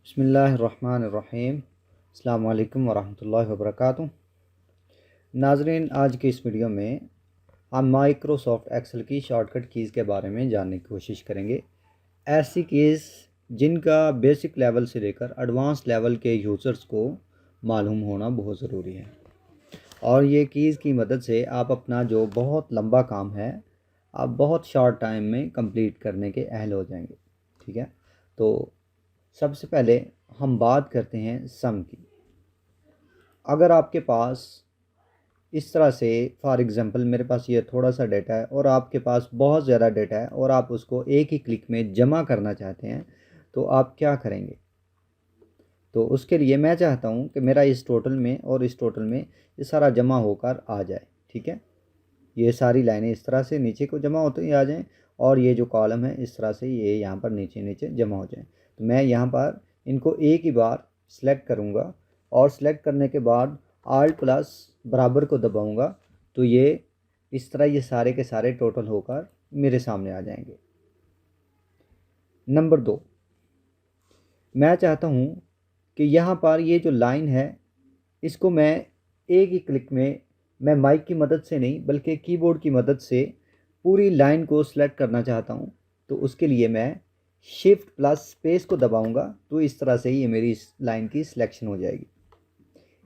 बिस्मिल्लाहिर्रहमानिर्रहीम। अस्सलाम वालेकुम वरहमतुल्लाहि वबरकातुहू। नाज़रीन, आज की इस वीडियो में हम माइक्रोसॉफ्ट एक्सेल की शॉर्टकट कीज़ के बारे में जानने की कोशिश करेंगे। ऐसी कीज़ जिनका बेसिक लेवल से लेकर एडवांस लेवल के यूज़र्स को मालूम होना बहुत ज़रूरी है, और ये कीज़ की मदद से आप अपना जो बहुत लंबा काम है आप बहुत शॉर्ट टाइम में कंप्लीट करने के अहल हो जाएंगे। ठीक है, तो सबसे पहले हम बात करते हैं सम की। अगर आपके पास इस तरह से फॉर एग्ज़ाम्पल मेरे पास ये थोड़ा सा डेटा है और आपके पास बहुत ज़्यादा डेटा है और आप उसको एक ही क्लिक में जमा करना चाहते हैं, तो आप क्या करेंगे? तो उसके लिए मैं चाहता हूँ कि मेरा इस टोटल में और इस टोटल में ये सारा जमा होकर आ जाए। ठीक है, ये सारी लाइनें इस तरह से नीचे को जमा होते ही आ जाएं और ये जो कॉलम है इस तरह से ये यहाँ पर नीचे नीचे जमा हो जाएं। तो मैं यहाँ पर इनको एक ही बार सिलेक्ट करूँगा और सिलेक्ट करने के बाद आल्ट प्लस बराबर को दबाऊँगा, तो ये इस तरह ये सारे के सारे टोटल होकर मेरे सामने आ जाएंगे। नंबर 2, मैं चाहता हूँ कि यहाँ पर ये जो लाइन है इसको मैं एक ही क्लिक में, मैं माइक की मदद से नहीं बल्कि कीबोर्ड की मदद से पूरी लाइन को सिलेक्ट करना चाहता हूँ। तो उसके लिए मैं शिफ्ट प्लस स्पेस को दबाऊंगा, तो इस तरह से ही ये मेरी इस लाइन की सिलेक्शन हो जाएगी।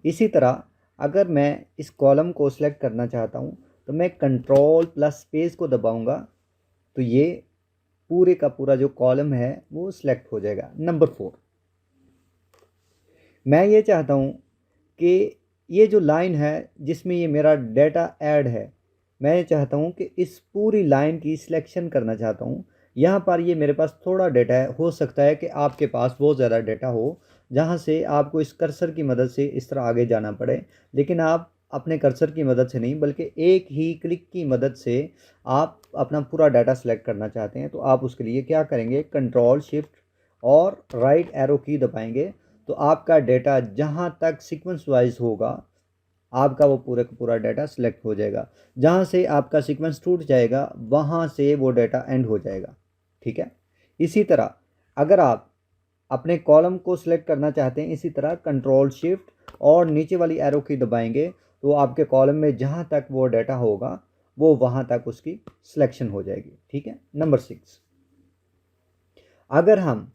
इसी तरह अगर मैं इस कॉलम को सिलेक्ट करना चाहता हूँ तो मैं कंट्रोल प्लस स्पेस को दबाऊंगा, तो ये पूरे का पूरा जो कॉलम है वो सिलेक्ट हो जाएगा। नंबर 4, मैं ये चाहता हूँ कि ये जो लाइन है जिसमें ये मेरा डेटा ऐड है, मैं ये चाहता हूँ कि इस पूरी लाइन की सिलेक्शन करना चाहता हूँ। यहाँ पर ये मेरे पास थोड़ा डेटा है, हो सकता है कि आपके पास बहुत ज़्यादा डेटा हो जहाँ से आपको इस कर्सर की मदद से इस तरह आगे जाना पड़े, लेकिन आप अपने कर्सर की मदद से नहीं बल्कि एक ही क्लिक की मदद से आप अपना पूरा डाटा सेलेक्ट करना चाहते हैं। तो आप उसके लिए क्या करेंगे, कंट्रोल शिफ्ट और राइट एरो की दबाएंगे, तो आपका डेटा जहाँ तक सीक्वेंस वाइज होगा आपका वो पूरा का पूरा डाटा सिलेक्ट हो जाएगा। जहाँ से आपका सीक्वेंस टूट जाएगा वहाँ से वो डाटा एंड हो जाएगा। ठीक है, इसी तरह अगर आप अपने कॉलम को सिलेक्ट करना चाहते हैं, इसी तरह कंट्रोल शिफ्ट और नीचे वाली एरो की दबाएंगे, तो आपके कॉलम में जहाँ तक वो डाटा होगा वो वहाँ तक उसकी सिलेक्शन हो जाएगी। ठीक है। नंबर 6, अगर हम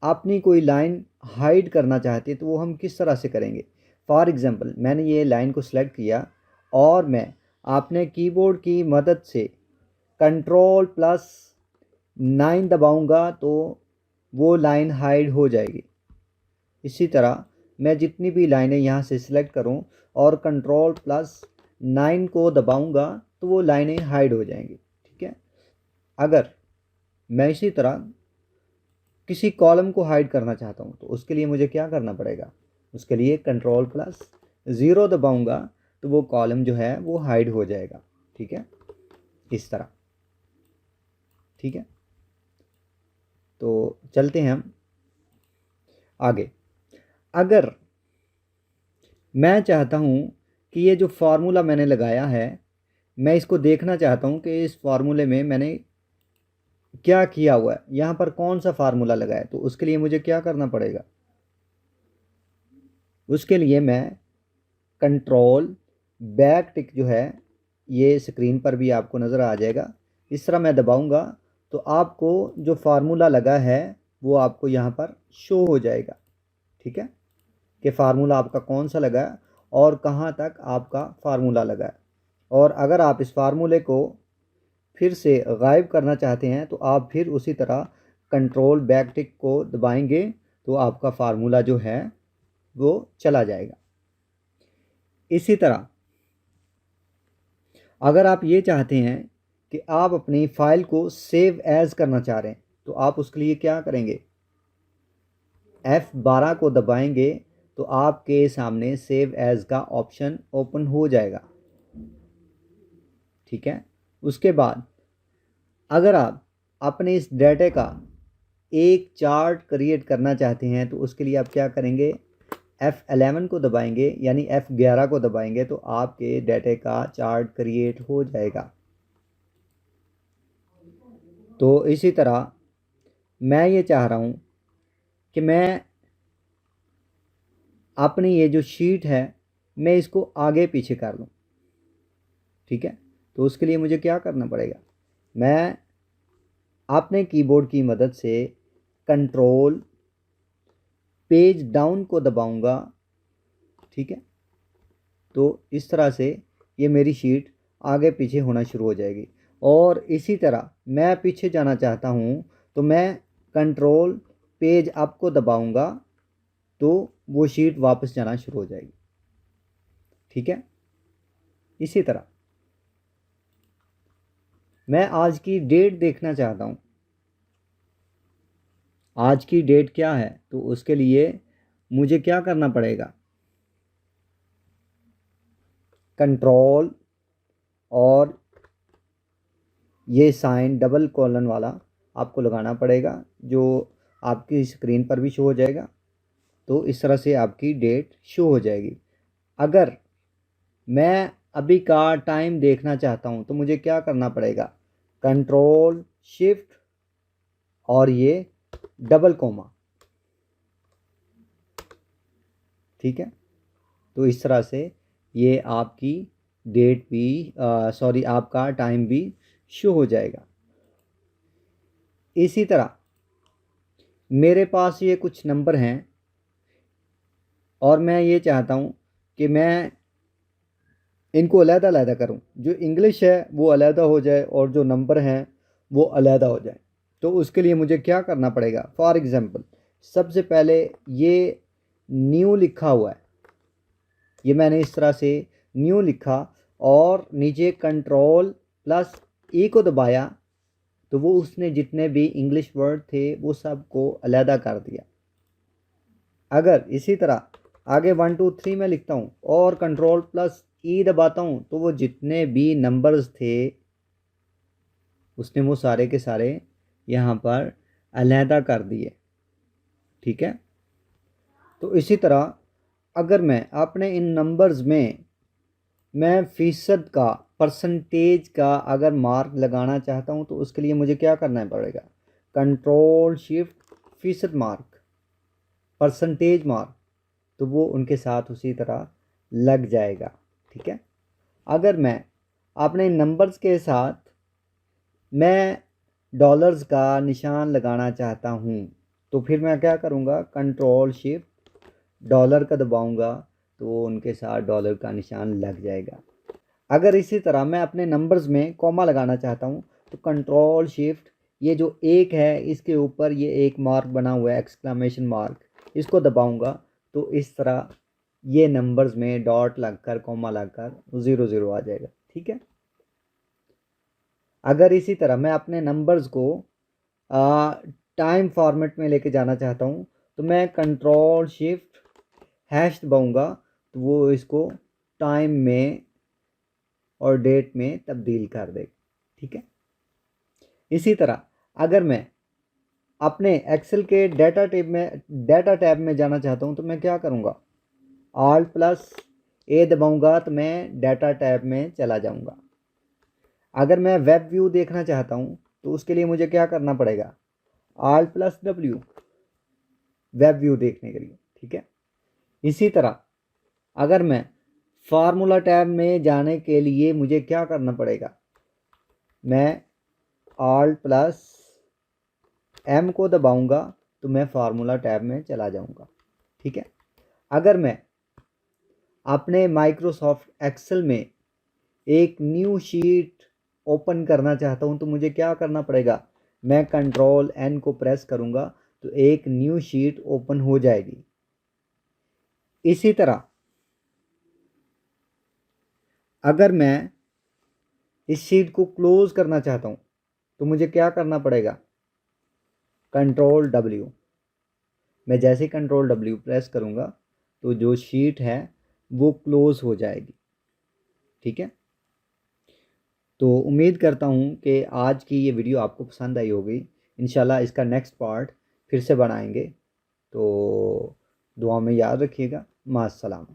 अपनी कोई लाइन हाइड करना चाहते हैं तो वो हम किस तरह से करेंगे। फॉर एग्ज़ाम्पल मैंने ये लाइन को सिलेक्ट किया और मैं अपने कीबोर्ड की मदद से कंट्रोल प्लस 9 दबाऊंगा तो वो लाइन हाइड हो जाएगी। इसी तरह मैं जितनी भी लाइनें यहाँ से सिलेक्ट करूँ और कंट्रोल प्लस 9 को दबाऊंगा तो वो लाइनें हाइड हो जाएंगी। ठीक है, अगर मैं इसी तरह किसी कॉलम को हाइड करना चाहता हूँ तो उसके लिए मुझे क्या करना पड़ेगा, उसके लिए कंट्रोल प्लस 0 दबाऊंगा तो वो कॉलम जो है वो हाइड हो जाएगा। ठीक है, इस तरह। ठीक है, तो चलते हैं हम आगे। अगर मैं चाहता हूँ कि ये जो फार्मूला मैंने लगाया है मैं इसको देखना चाहता हूँ कि इस फार्मूले में मैंने क्या किया हुआ है, यहाँ पर कौन सा फार्मूला लगाया है, तो उसके लिए मुझे क्या करना पड़ेगा, उसके लिए मैं कंट्रोल बैक टिक जो है ये स्क्रीन पर भी आपको नज़र आ जाएगा, इस तरह मैं दबाऊंगा तो आपको जो फार्मूला लगा है वो आपको यहाँ पर शो हो जाएगा। ठीक है, कि फार्मूला आपका कौन सा लगा है और कहाँ तक आपका फार्मूला लगा है। और अगर आप इस फार्मूले को फिर से गायब करना चाहते हैं तो आप फिर उसी तरह कंट्रोल बैक टिक को दबाएंगे तो आपका फार्मूला जो है वो चला जाएगा। इसी तरह अगर आप ये चाहते हैं कि आप अपनी फ़ाइल को सेव एज़ करना चाह रहे हैं तो आप उसके लिए क्या करेंगे, F12 को दबाएंगे तो आपके सामने सेव एज़ का ऑप्शन ओपन हो जाएगा। ठीक है, उसके बाद अगर आप अपने इस डाटा का एक चार्ट क्रिएट करना चाहते हैं तो उसके लिए आप क्या करेंगे, F11 को दबाएंगे यानी F11 को दबाएंगे तो आपके डाटे का चार्ट क्रिएट हो जाएगा। तो इसी तरह मैं ये चाह रहा हूँ कि मैं अपनी ये जो शीट है मैं इसको आगे पीछे कर लूँ। ठीक है, तो उसके लिए मुझे क्या करना पड़ेगा, मैं अपने कीबोर्ड की मदद से कंट्रोल पेज डाउन को दबाऊंगा। ठीक है, तो इस तरह से ये मेरी शीट आगे पीछे होना शुरू हो जाएगी। और इसी तरह मैं पीछे जाना चाहता हूँ तो मैं कंट्रोल पेज अप को दबाऊंगा तो वो शीट वापस जाना शुरू हो जाएगी। ठीक है, इसी तरह मैं आज की डेट देखना चाहता हूँ। आज की डेट क्या है, तो उसके लिए मुझे क्या करना पड़ेगा, कंट्रोल और ये साइन डबल कॉलन वाला आपको लगाना पड़ेगा जो आपकी स्क्रीन पर भी शो हो जाएगा। तो इस तरह से आपकी डेट शो हो जाएगी। अगर मैं अभी का टाइम देखना चाहता हूँ तो मुझे क्या करना पड़ेगा, कंट्रोल शिफ्ट और ये डबल कोमा। ठीक है, तो इस तरह से ये आपकी डेट भी सॉरी आपका टाइम भी शो हो जाएगा। इसी तरह मेरे पास ये कुछ नंबर हैं और मैं ये चाहता हूँ कि मैं इनको अलहदा अलहदा करूँ, जो इंग्लिश है वो अलहदा हो जाए और जो नंबर हैं वो अलहदा हो जाए। तो उसके लिए मुझे क्या करना पड़ेगा, फॉर एग्ज़ाम्पल सबसे पहले ये न्यू लिखा हुआ है, ये मैंने इस तरह से न्यू लिखा और नीचे कंट्रोल प्लस ई को दबाया तो वो उसने जितने भी इंग्लिश वर्ड थे वो सब को अलहदा कर दिया। अगर इसी तरह आगे 1 2 3 में लिखता हूँ और कंट्रोल प्लस ई दबाता हूँ तो वो जितने भी नंबर्स थे उसने वो सारे के सारे यहाँ पर अलहदा कर दिए। ठीक है, तो इसी तरह अगर मैं अपने इन नंबर्स में मैं फ़ीसद का परसेंटेज का अगर मार्क लगाना चाहता हूँ तो उसके लिए मुझे क्या करना पड़ेगा, कंट्रोल शिफ्ट फ़ीसद मार्क परसेंटेज मार्क, तो वो उनके साथ उसी तरह लग जाएगा। ठीक है, अगर मैं अपने नंबर्स के साथ मैं डॉलर्स का निशान लगाना चाहता हूँ तो फिर मैं क्या करूँगा, कंट्रोल शिफ्ट डॉलर का दबाऊँगा तो उनके साथ डॉलर का निशान लग जाएगा। अगर इसी तरह मैं अपने नंबर्स में कॉमा लगाना चाहता हूँ तो कंट्रोल शिफ्ट ये जो एक है इसके ऊपर ये एक मार्क बना हुआ है एक्सक्लेमेशन मार्क, इसको दबाऊँगा तो इस तरह ये नंबर्स में डॉट लगकर कॉमा लगकर 0 0 आ जाएगा। ठीक है, अगर इसी तरह मैं अपने नंबर्स को टाइम फॉर्मेट में लेके जाना चाहता हूँ तो मैं कंट्रोल शिफ्ट हैश दबाऊँगा तो वो इसको टाइम में और डेट में तब्दील कर देगा। ठीक है, इसी तरह अगर मैं अपने एक्सेल के डाटा टैब में जाना चाहता हूँ तो मैं क्या करूँगा, आल्ट प्लस ए दबाऊँगा तो मैं डाटा टैब में चला जाऊँगा। अगर मैं वेब व्यू देखना चाहता हूँ तो उसके लिए मुझे क्या करना पड़ेगा, alt plus W web view देखने के लिए। ठीक है, इसी तरह अगर मैं फार्मूला टैब में जाने के लिए मुझे क्या करना पड़ेगा, मैं आल्ट प्लस एम को दबाऊंगा तो मैं फार्मूला टैब में चला जाऊंगा। ठीक है, अगर मैं अपने माइक्रोसॉफ्ट एक्सेल में एक न्यू शीट ओपन करना चाहता हूं तो मुझे क्या करना पड़ेगा, मैं कंट्रोल एन को प्रेस करूंगा तो एक न्यू शीट ओपन हो जाएगी। इसी तरह अगर मैं इस शीट को क्लोज करना चाहता हूं तो मुझे क्या करना पड़ेगा, कंट्रोल डब्ल्यू, मैं जैसे ही कंट्रोल डब्ल्यू प्रेस करूंगा तो जो शीट है वो क्लोज हो जाएगी। ठीक है, तो उम्मीद करता हूँ कि आज की ये वीडियो आपको पसंद आई होगी। इंशाल्लाह इसका नेक्स्ट पार्ट फिर से बनाएंगे, तो दुआ में याद रखिएगा। मास्सलाम।